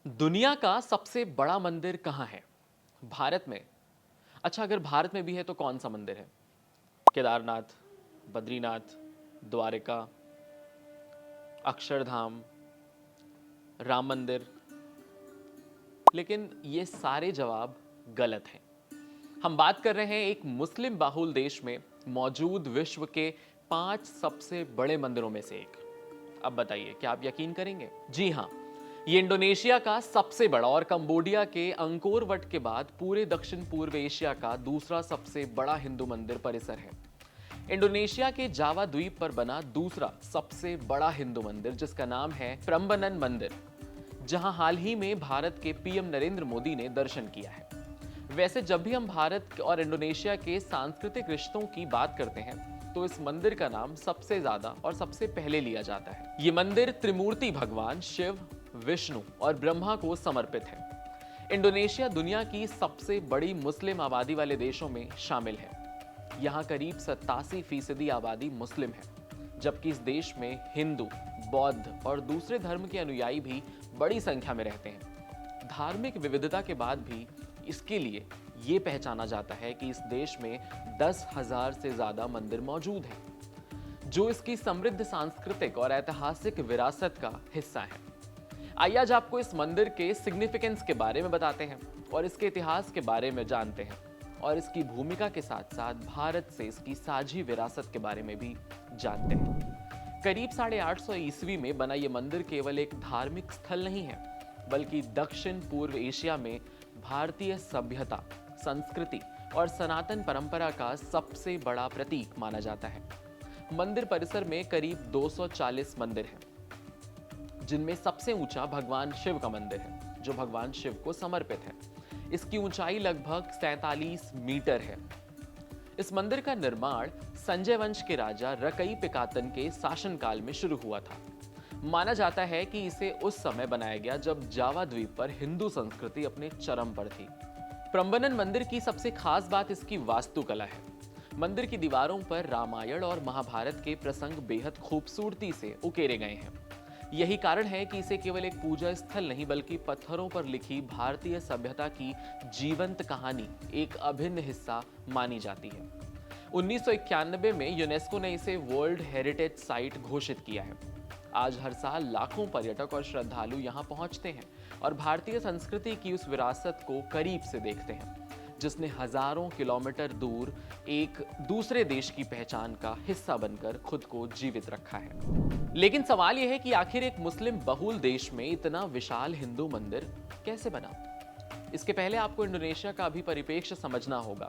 दुनिया का सबसे बड़ा मंदिर कहाँ है? भारत में। अच्छा, अगर भारत में भी है तो कौन सा मंदिर है? केदारनाथ, बद्रीनाथ, द्वारिका, अक्षरधाम, राम मंदिर? लेकिन ये सारे जवाब गलत हैं। हम बात कर रहे हैं एक मुस्लिम बाहुल देश में मौजूद विश्व के 5 सबसे बड़े मंदिरों में से एक। अब बताइए, क्या आप यकीन करेंगे? जी हाँ, ये इंडोनेशिया का सबसे बड़ा और कंबोडिया के अंकोर वट के बाद पूरे दक्षिण पूर्व एशिया का दूसरा सबसे बड़ा हिंदू मंदिर परिसर है। इंडोनेशिया के जावा द्वीप पर बना दूसरा सबसे बड़ा हिंदू मंदिर, जिसका नाम है प्रम्बनन मंदिर, जहां हाल ही में भारत के पीएम नरेंद्र मोदी ने दर्शन किया है। वैसे जब भी हम भारत और इंडोनेशिया के सांस्कृतिक रिश्तों की बात करते हैं तो इस मंदिर का नाम सबसे ज्यादा और सबसे पहले लिया जाता है। ये मंदिर त्रिमूर्ति भगवान शिव, विष्णु और ब्रह्मा को समर्पित है। इंडोनेशिया दुनिया की सबसे बड़ी मुस्लिम आबादी वाले देशों में शामिल है। यहाँ करीब 87% आबादी मुस्लिम है, जबकि इस देश में हिंदू, बौद्ध और दूसरे धर्म के अनुयायी भी बड़ी संख्या में रहते हैं। धार्मिक विविधता के बाद भी इसके लिए ये पहचाना जाता है कि इस देश में 10,000 से ज्यादा मंदिर मौजूद हैं, जो इसकी समृद्ध सांस्कृतिक और ऐतिहासिक विरासत का हिस्सा है। आइए आज आपको इस मंदिर के सिग्निफिकेंस के बारे में बताते हैं और इसके इतिहास के बारे में जानते हैं और इसकी भूमिका के साथ साथ भारत से इसकी साझी विरासत के बारे में भी जानते हैं। करीब 850 ईस्वी में बना ये मंदिर केवल एक धार्मिक स्थल नहीं है, बल्कि दक्षिण पूर्व एशिया में भारतीय सभ्यता, संस्कृति और सनातन परंपरा का सबसे बड़ा प्रतीक माना जाता है। मंदिर परिसर में करीब 240 मंदिर हैं, जिनमें सबसे ऊंचा भगवान शिव का मंदिर है, जो भगवान शिव को समर्पित है। इसकी ऊंचाई लगभग 47 मीटर है। इस मंदिर का निर्माण संजय वंश के राजा रकई पिकातन के शासनकाल में शुरू हुआ था। माना जाता है कि इसे उस समय बनाया गया जब जावा द्वीप पर हिंदू संस्कृति अपने चरम पर थी। प्रम्बनन मंदिर की सबसे खास बात इसकी वास्तुकला है। मंदिर की दीवारों पर रामायण और महाभारत के प्रसंग बेहद खूबसूरती से उकेरे गए हैं। यही कारण है कि इसे केवल एक पूजा स्थल नहीं, बल्कि पत्थरों पर लिखी भारतीय सभ्यता की जीवंत कहानी एक अभिन्न हिस्सा मानी जाती है। 1991 में यूनेस्को ने इसे वर्ल्ड हेरिटेज साइट घोषित किया है। आज हर साल लाखों पर्यटक और श्रद्धालु यहाँ पहुंचते हैं और भारतीय संस्कृति की उस विरासत को करीब से देखते हैं, जिसने हजारों किलोमीटर दूर एक दूसरे देश की पहचान का हिस्सा बनकर खुद को जीवित रखा है। लेकिन सवाल यह है कि आखिर एक मुस्लिम बहुल देश में इतना विशाल हिंदू मंदिर कैसे बना? इसके पहले आपको इंडोनेशिया का अभी परिप्रेक्ष्य समझना होगा,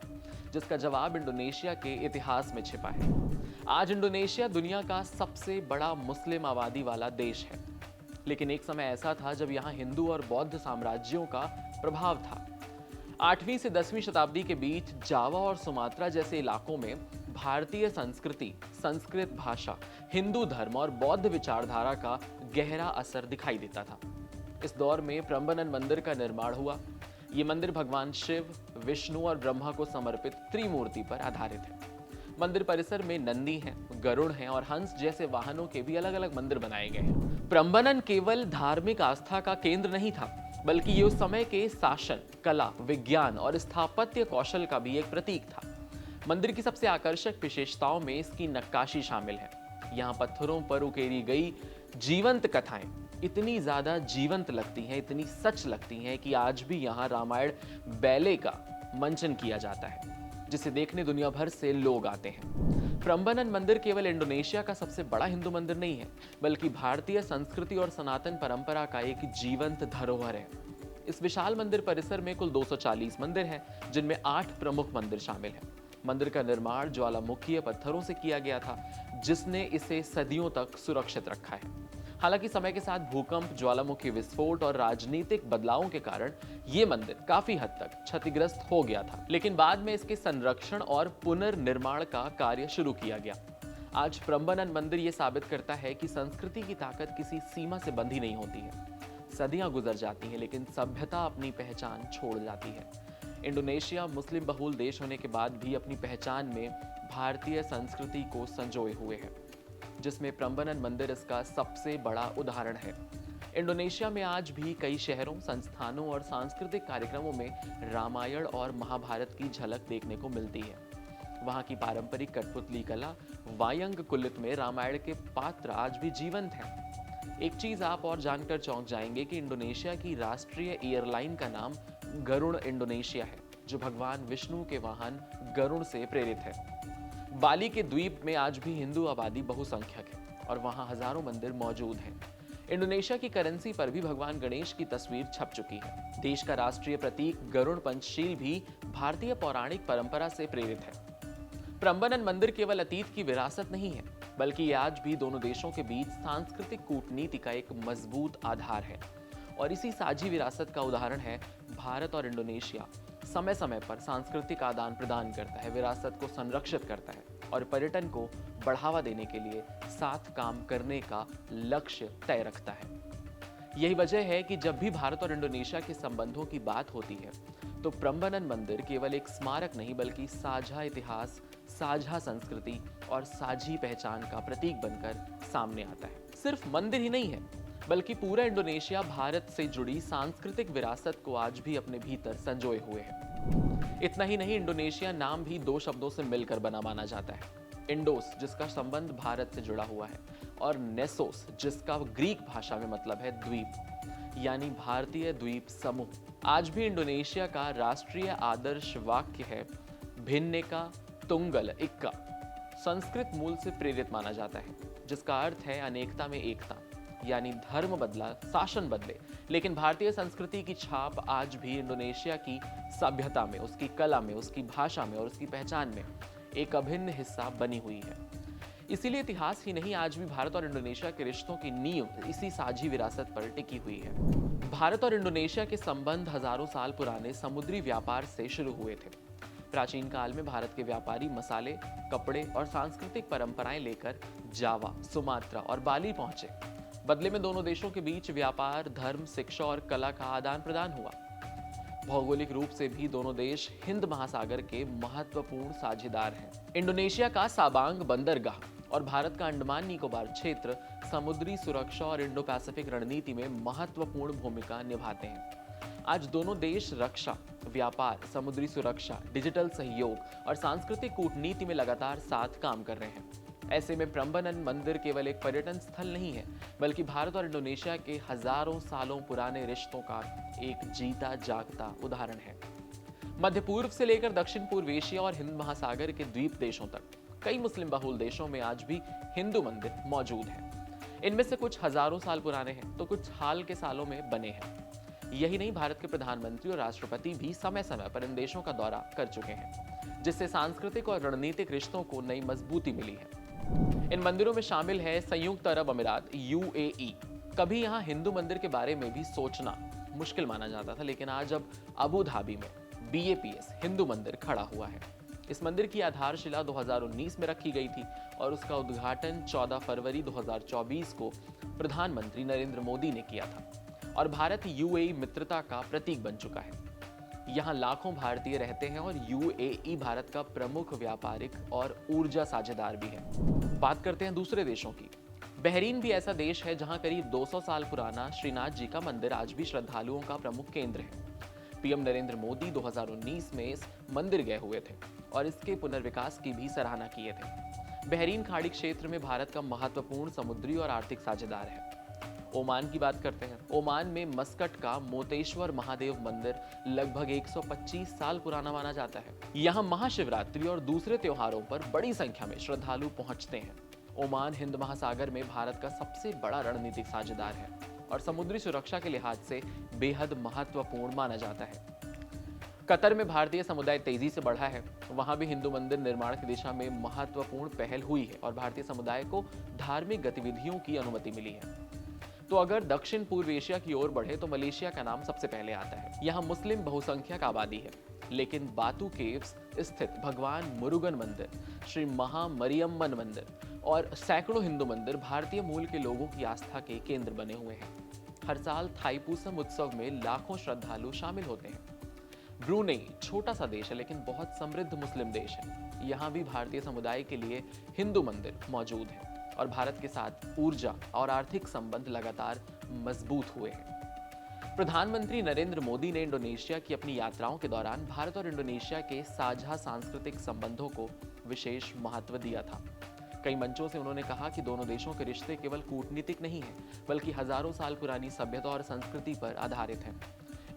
जिसका जवाब इंडोनेशिया के इतिहास में छिपा है। आज इंडोनेशिया दुनिया का सबसे बड़ा मुस्लिम आबादी वाला देश है, लेकिन एक समय ऐसा था जब यहाँ हिंदू और बौद्ध साम्राज्यों का प्रभाव था। 8वीं से 10वीं शताब्दी के बीच जावा और सुमात्रा जैसे इलाकों में भारतीय संस्कृति, संस्कृत भाषा, हिंदू धर्म और बौद्ध विचारधारा का गहरा असर दिखाई देता था। इस दौर में प्रम्बनन मंदिर का निर्माण हुआ। ये मंदिर भगवान शिव, विष्णु और ब्रह्मा को समर्पित त्रिमूर्ति पर आधारित है। मंदिर परिसर में नंदी हैं, गरुड़ हैं और हंस जैसे वाहनों के भी अलग अलग मंदिर बनाए गए हैं। प्रम्बनन केवल धार्मिक आस्था का केंद्र नहीं था, बल्कि ये उस समय के शासन, कला, विज्ञान और स्थापत्य कौशल का भी एक प्रतीक था। मंदिर की सबसे आकर्षक विशेषताओं में इसकी नक्काशी शामिल है। यहाँ पत्थरों पर उकेरी गई जीवंत कथाएं इतनी ज्यादा जीवंत लगती हैं, इतनी सच लगती हैं कि आज भी यहाँ रामायण बैले का मंचन किया जाता है, जिसे देखने दुनिया भर से लोग आते हैं। प्रम्बनन मंदिर केवल इंडोनेशिया का सबसे बड़ा हिंदू मंदिर नहीं है, बल्कि भारतीय संस्कृति और सनातन परंपरा का एक जीवंत धरोहर है। इस विशाल मंदिर परिसर में कुल 240 मंदिर हैं, जिनमें 8 प्रमुख मंदिर शामिल हैं। मंदिर का निर्माण ज्वालामुखीय पत्थरों से किया गया था, जिसने इसे सदियों तक सुरक्षित रखा है। हालांकि समय के साथ भूकंप, ज्वालामुखी विस्फोट और राजनीतिक बदलावों के कारण ये मंदिर काफी हद तक क्षतिग्रस्त हो गया था, लेकिन बाद में इसके संरक्षण और पुनर्निर्माण का कार्य शुरू किया गया। आज प्रम्बनन मंदिर ये साबित करता है कि संस्कृति की ताकत किसी सीमा से बंधी नहीं होती है। सदियां गुजर जाती हैं, लेकिन सभ्यता अपनी पहचान छोड़ जाती है। इंडोनेशिया मुस्लिम बहुल देश होने के बाद भी अपनी पहचान में भारतीय संस्कृति को संजोए हुए है, जिसमें प्रम्बनन मंदिर इसका सबसे बड़ा उदाहरण है। इंडोनेशिया में आज भी कई शहरों, संस्थानों और सांस्कृतिक कार्यक्रमों में रामायण और महाभारत की झलक देखने को मिलती है। वहाँ की पारंपरिक कठपुतली कला, वायंग कुलित में रामायण के पात्र आज भी जीवंत हैं। एक चीज आप और जानकर चौंक जाएंगे कि इंडोनेशिया की राष्ट्रीय एयरलाइन का नाम गरुड़ इंडोनेशिया है, जो भगवान विष्णु के वाहन गरुड़ से प्रेरित है। बाली के द्वीप में आज भी हिंदू आबादी बहुसंख्यक है और वहाँ हजारों मंदिर मौजूद हैं। इंडोनेशिया की करेंसी पर भी भगवान गणेश की तस्वीर छप चुकी है। देश का राष्ट्रीय प्रतीक गरुड़ पंचशील भी भारतीय पौराणिक परंपरा से प्रेरित है। प्रम्बनन मंदिर केवल अतीत की विरासत नहीं है, बल्कि ये आज भी दोनों देशों के बीच सांस्कृतिक कूटनीति का एक मजबूत आधार है। और इसी साझी विरासत का उदाहरण है भारत और इंडोनेशिया समय समय पर सांस्कृतिक आदान प्रदान करता है, विरासत को संरक्षित करता है और पर्यटन को बढ़ावा देने के लिए साथ काम करने का लक्ष्य तय रखता है। यही वजह है कि जब भी भारत और इंडोनेशिया के संबंधों की बात होती है तो प्रम्बनन मंदिर केवल एक स्मारक नहीं, बल्कि साझा इतिहास, साझा संस्कृति और साझी पहचान का प्रतीक बनकर सामने आता है। सिर्फ मंदिर ही नहीं है, बल्कि पूरा इंडोनेशिया भारत से जुड़ी सांस्कृतिक विरासत को आज भी अपने भीतर संजोए हुए है। इतना ही नहीं, इंडोनेशिया नाम भी दो शब्दों से मिलकर बना माना जाता है। इंडोस, जिसका संबंध भारत से जुड़ा हुआ है, और नेसोस, जिसका ग्रीक भाषा में मतलब है द्वीप, यानी भारतीय द्वीप समूह। आज भी इंडोनेशिया का राष्ट्रीय आदर्श वाक्य है भिन्नेका तुंगल इक्का। संस्कृत मूल से प्रेरित माना जाता है, जिसका अर्थ है अनेकता में एकता, यानी धर्म बदला, शासन बदले, लेकिन भारतीय संस्कृति की छाप आज भी इंडोनेशिया की सभ्यता में, उसकी कला में, उसकी भाषा में और उसकी पहचान में एक अभिन्न हिस्सा बनी हुई है। इसीलिए इतिहास ही नहीं, आज भी भारत और इंडोनेशिया के रिश्तों की नींव इसी साझी विरासत पर टिकी हुई है। भारत और इंडोनेशिया के संबंध हजारों साल पुराने समुद्री व्यापार से शुरू हुए थे। प्राचीन काल में भारत के व्यापारी मसाले, कपड़े और सांस्कृतिक परंपराएं लेकर जावा, सुमात्रा और बाली पहुंचे। बदले में दोनों देशों के बीच व्यापार, धर्म, शिक्षा और कला का आदान प्रदान हुआ। भौगोलिक रूप से भी दोनों देश हिंद महासागर के महत्वपूर्ण साझेदार हैं। इंडोनेशिया का साबांग बंदरगाह और भारत का अंडमान निकोबार क्षेत्र समुद्री सुरक्षा और इंडो पैसिफिक रणनीति में महत्वपूर्ण भूमिका निभाते हैं। आज दोनों देश रक्षा, व्यापार, समुद्री सुरक्षा, डिजिटल सहयोग और सांस्कृतिक कूटनीति में लगातार साथ काम कर रहे हैं। ऐसे में प्रम्बनन मंदिर केवल एक पर्यटन स्थल नहीं है, बल्कि भारत और इंडोनेशिया के हजारों सालों पुराने रिश्तों का एक जीता जागता उदाहरण है। मध्य पूर्व से लेकर दक्षिण पूर्व एशिया और हिंद महासागर के द्वीप देशों तक कई मुस्लिम बहुल देशों में आज भी हिंदू मंदिर मौजूद हैं। इनमें से कुछ हजारों साल पुराने हैं तो कुछ हाल के सालों में बने हैं। यही नहीं, भारत के प्रधानमंत्री और राष्ट्रपति भी समय समय पर इन देशों का दौरा कर चुके हैं, जिससे सांस्कृतिक और रणनीतिक रिश्तों को नई मजबूती मिली है। इन मंदिरों में शामिल है संयुक्त अरब अमीरात, यूएई। कभी यहाँ हिंदू मंदिर के बारे में भी सोचना मुश्किल माना जाता था, लेकिन आज अब अबू धाबी में बीएपीएस हिंदू मंदिर खड़ा हुआ है। इस मंदिर की आधारशिला 2019 में रखी गई थी और उसका उद्घाटन 14 फरवरी 2024 को प्रधानमंत्री नरेंद्र मोदी ने किया था और भारत यूएई मित्रता का प्रतीक बन चुका है। यहाँ लाखों भारतीय रहते हैं और यूएई भारत का प्रमुख व्यापारिक और ऊर्जा साझेदार भी है। बात करते हैं दूसरे देशों की। बहरीन भी ऐसा देश है जहाँ करीब 200 साल पुराना श्रीनाथ जी का मंदिर आज भी श्रद्धालुओं का प्रमुख केंद्र है। पीएम नरेंद्र मोदी 2019 में इस मंदिर गए हुए थे और इसके पुनर्विकास की भी सराहना किए थे। बहरीन खाड़ी क्षेत्र में भारत का महत्वपूर्ण समुद्री और आर्थिक साझेदार है। ओमान की बात करते हैं। ओमान में मस्कट का मोतेश्वर महादेव मंदिर लगभग 125 साल पुराना माना जाता है। यहाँ महाशिवरात्रि और दूसरे त्योहारों पर बड़ी संख्या में श्रद्धालु पहुंचते हैं। ओमान हिंद महासागर में भारत का सबसे बड़ा रणनीतिक साझेदार है और समुद्री सुरक्षा के लिहाज से बेहद महत्वपूर्ण माना जाता है। कतर में भारतीय समुदाय तेजी से बढ़ा है। वहां भी हिंदू मंदिर निर्माण की दिशा में महत्वपूर्ण पहल हुई है और भारतीय समुदाय को धार्मिक गतिविधियों की अनुमति मिली है। तो अगर दक्षिण पूर्व एशिया की ओर बढ़े तो मलेशिया का नाम सबसे पहले आता है। यहाँ मुस्लिम बहुसंख्यक आबादी है, लेकिन बातू केव्स स्थित भगवान मुरुगन मंदिर, श्री महामरियम्मन मंदिर और सैकड़ों हिंदू मंदिर भारतीय मूल के लोगों की आस्था के केंद्र बने हुए हैं। हर साल थाईपुसम उत्सव में लाखों श्रद्धालु शामिल होते हैं। ब्रूनेई छोटा सा देश है, लेकिन बहुत समृद्ध मुस्लिम देश है। यहाँ भी भारतीय समुदाय के लिए हिंदू मंदिर मौजूद है और भारत के साथ ऊर्जा और आर्थिक संबंध लगातार मजबूत हुए हैं। प्रधानमंत्री नरेंद्र मोदी ने इंडोनेशिया की अपनी यात्राओं के दौरान भारत और इंडोनेशिया के साझा सांस्कृतिक संबंधों को विशेष महत्व दिया था। कई मंचों से उन्होंने कहा कि दोनों देशों के रिश्ते केवल कूटनीतिक नहीं हैं, बल्कि हजारों साल पुरानी सभ्यता और संस्कृति पर आधारित हैं।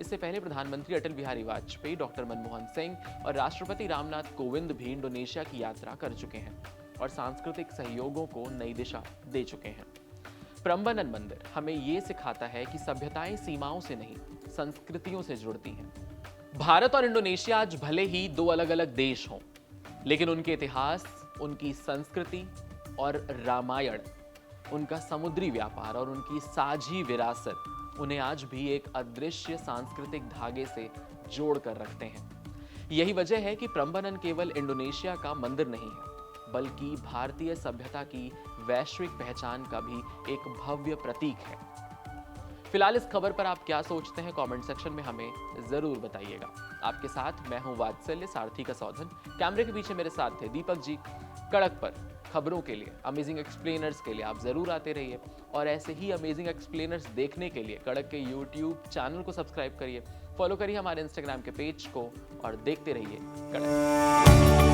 इससे पहले प्रधानमंत्री अटल बिहारी वाजपेयी, डॉक्टर मनमोहन सिंह और राष्ट्रपति रामनाथ कोविंद भी इंडोनेशिया की यात्रा कर चुके हैं और सांस्कृतिक सहयोगों को नई दिशा दे चुके हैं। प्रम्बनन मंदिर हमें ये सिखाता है कि सभ्यताएं सीमाओं से नहीं, संस्कृतियों से जुड़ती हैं। भारत और इंडोनेशिया आज भले ही दो अलग अलग देश हों, लेकिन उनके इतिहास, उनकी संस्कृति और रामायण, उनका समुद्री व्यापार और उनकी साझी विरासत उन्हें आज भी एक अदृश्य सांस्कृतिक धागे से जोड़ कर रखते हैं। यही वजह है कि प्रम्बनन केवल इंडोनेशिया का मंदिर नहीं है, बल्कि भारतीय सभ्यता की वैश्विक पहचान का भी एक भव्य प्रतीक है। फिलहाल इस खबर पर आप क्या सोचते हैं, कमेंट सेक्शन में हमें जरूर बताइएगा। आपके साथ मैं हूं वात्सल्य सारथी कसौधन। कैमरे के पीछे मेरे साथ थे दीपक जी। कड़क पर खबरों के लिए, अमेजिंग एक्सप्लेनर्स के लिए आप जरूर आते रहिए और ऐसे ही अमेजिंग एक्सप्लेनर्स देखने के लिए कड़क के यूट्यूब चैनल को सब्सक्राइब करिए, फॉलो करिए हमारे इंस्टाग्राम के पेज को और देखते रहिए कड़क।